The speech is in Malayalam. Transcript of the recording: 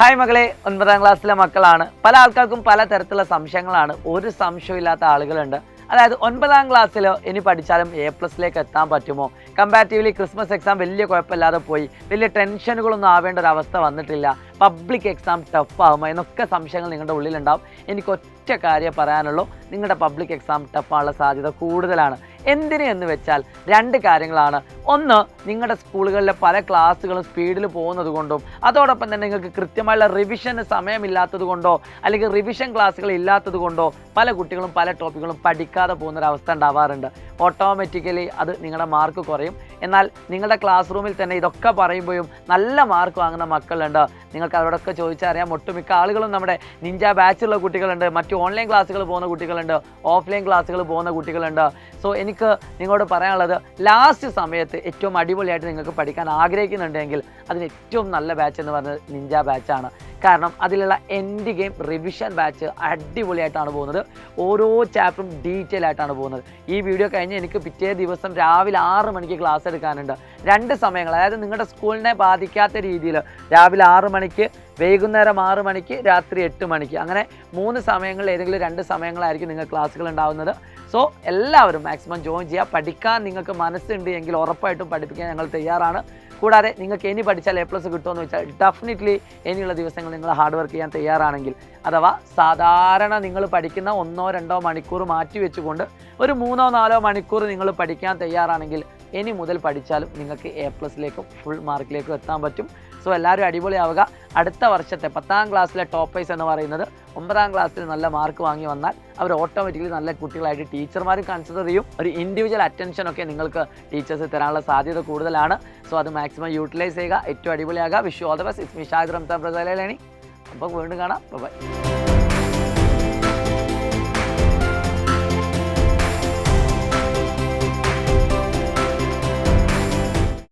ഹായ് മകളെ, 9ാം ക്ലാസ്സിലെ മക്കളാണ്. പല ആൾക്കാർക്കും പല തരത്തിലുള്ള സംശയങ്ങളാണ്. ഒരു സംശയമില്ലാത്ത ആളുകളുണ്ട്. അതായത് 9ാം ക്ലാസ്സിൽ ഇനി പഠിച്ചാലും A+ലേക്ക് എത്താൻ പറ്റുമോ? കമ്പാരിറ്റീവ്ലി ക്രിസ്മസ് എക്സാം വലിയ കുഴപ്പമില്ലാതെ പോയി, വലിയ ടെൻഷനുകളൊന്നും ആവേണ്ട ഒരു അവസ്ഥ വന്നിട്ടില്ല, പബ്ലിക് എക്സാം ടഫ് ആകുമോ എന്നൊക്കെ സംശയങ്ങൾ നിങ്ങളുടെ ഉള്ളിലുണ്ടാവും. എനിക്ക് ഒറ്റ കാര്യം പറയാനുള്ളൂ, നിങ്ങളുടെ പബ്ലിക് എക്സാം ടഫാനുള്ള സാധ്യത കൂടുതലാണ്. എന്തിന് എന്ന് വെച്ചാൽ രണ്ട് കാര്യങ്ങളാണ്. ഒന്ന്, നിങ്ങളുടെ സ്കൂളുകളിലെ പല ക്ലാസ്സുകളും സ്പീഡിൽ പോകുന്നത് കൊണ്ടും അതോടൊപ്പം തന്നെ നിങ്ങൾക്ക് കൃത്യമായുള്ള റിവിഷന് സമയമില്ലാത്തത് കൊണ്ടോ അല്ലെങ്കിൽ റിവിഷൻ ക്ലാസ്സുകൾ ഇല്ലാത്തത് കൊണ്ടോ പല കുട്ടികളും പല ടോപ്പിക്കുകളും പഠിക്കാതെ പോകുന്നൊരവസ്ഥ ഉണ്ടാവാറുണ്ട്. ഓട്ടോമാറ്റിക്കലി അത് നിങ്ങളുടെ മാർക്ക് കുറയും. എന്നാൽ നിങ്ങളുടെ ക്ലാസ് റൂമിൽ തന്നെ ഇതൊക്കെ പറയുമ്പോഴും നല്ല മാർക്ക് വാങ്ങുന്ന മക്കളുണ്ട്. നിങ്ങൾക്ക് അവരോടൊക്കെ ചോദിച്ചറിയാം. ഒട്ടുമിക്ക ആളുകളും നമ്മുടെ നിഞ്ച ബാച്ചിലുള്ള കുട്ടികളുണ്ട്, മറ്റു ഓൺലൈൻ ക്ലാസ്സുകൾ പോകുന്ന കുട്ടികളുണ്ട്, ഓഫ്ലൈൻ ക്ലാസ്സുകൾ പോകുന്ന കുട്ടികളുണ്ട്. സോ എനിക്ക് നിങ്ങളോട് പറയാനുള്ളത്, ലാസ്റ്റ് സമയത്ത് ഏറ്റവും അടിപൊളിയായിട്ട് നിങ്ങൾക്ക് പഠിക്കാൻ ആഗ്രഹിക്കുന്നുണ്ടെങ്കിൽ അതിന് ഏറ്റവും നല്ല ബാച്ച് എന്ന് പറയുന്നത് നിഞ്ച ബാച്ചാണ്. കാരണം അതിലുള്ള എൻഡ് ഗെയിം റിവിഷൻ ബാച്ച് അടിപൊളിയായിട്ടാണ് പോകുന്നത്. ഓരോ ചാപ്റ്ററും ഡീറ്റെയിൽ ആയിട്ടാണ് പോകുന്നത്. ഈ വീഡിയോ കഴിഞ്ഞ് എനിക്ക് പിറ്റേ ദിവസം രാവിലെ 6 മണിക്ക് ക്ലാസ് എടുക്കാനുണ്ട്. 2 സമയങ്ങൾ, അതായത് നിങ്ങളുടെ സ്കൂളിനെ ബാധിക്കാത്ത രീതിയിൽ രാവിലെ 6 മണിക്ക്, വൈകുന്നേരം 6 മണിക്ക്, രാത്രി 8 മണിക്ക്, അങ്ങനെ 3 സമയങ്ങളിൽ ഏതെങ്കിലും 2 സമയങ്ങളായിരിക്കും നിങ്ങൾ ക്ലാസ്സുകൾ ഉണ്ടാകുന്നത്. സോ എല്ലാവരും മാക്സിമം ജോയിൻ ചെയ്യുക. പഠിക്കാൻ നിങ്ങൾക്ക് മനസ്സുണ്ട് എങ്കിൽ ഉറപ്പായിട്ടും പഠിപ്പിക്കാൻ ഞങ്ങൾ തയ്യാറാണ്. കൂടാതെ നിങ്ങൾക്ക് ഇനി പഠിച്ചാൽ A+ കിട്ടുമെന്ന് വെച്ചാൽ ഡെഫിനറ്റ്ലി ഇനിയുള്ള ദിവസങ്ങൾ നിങ്ങൾ ഹാർഡ് വർക്ക് ചെയ്യാൻ തയ്യാറാണെങ്കിൽ, അഥവാ സാധാരണ നിങ്ങൾ പഠിക്കുന്ന 1-2 മണിക്കൂർ മാറ്റി വെച്ചുകൊണ്ട് ഒരു 3-4 മണിക്കൂർ നിങ്ങൾ പഠിക്കാൻ തയ്യാറാണെങ്കിൽ ഇനി മുതൽ പഠിച്ചാലും നിങ്ങൾക്ക് A+ലേക്കും ഫുൾ മാർക്കിലേക്കും എത്താൻ പറ്റും. സോ എല്ലാവരും അടിപൊളിയാവുക. അടുത്ത വർഷത്തെ 10ാം ക്ലാസ്സിലെ ടോപ്പേഴ്സ് എന്ന് പറയുന്നത് 9ാം ക്ലാസ്സിൽ നല്ല മാർക്ക് വാങ്ങി വന്നാൽ അവർ ഓട്ടോമാറ്റിക്കലി നല്ല കുട്ടികളായിട്ട് ടീച്ചർമാരും കൺസിഡർ ചെയ്യും. ഒരു ഇൻഡിവിജ്വൽ അറ്റൻഷനൊക്കെ നിങ്ങൾക്ക് ടീച്ചേഴ്സ് തരാനുള്ള സാധ്യത കൂടുതലാണ്. സോ അത് മാക്സിമം യൂട്ടിലൈസ് ചെയ്യുക. ഏറ്റവും അടിപൊളിയാകുക. Wish you all the best. It's me Shahid Ramzan പ്രസാലേണി. അപ്പോൾ വീണ്ടും കാണാം. ബൈ.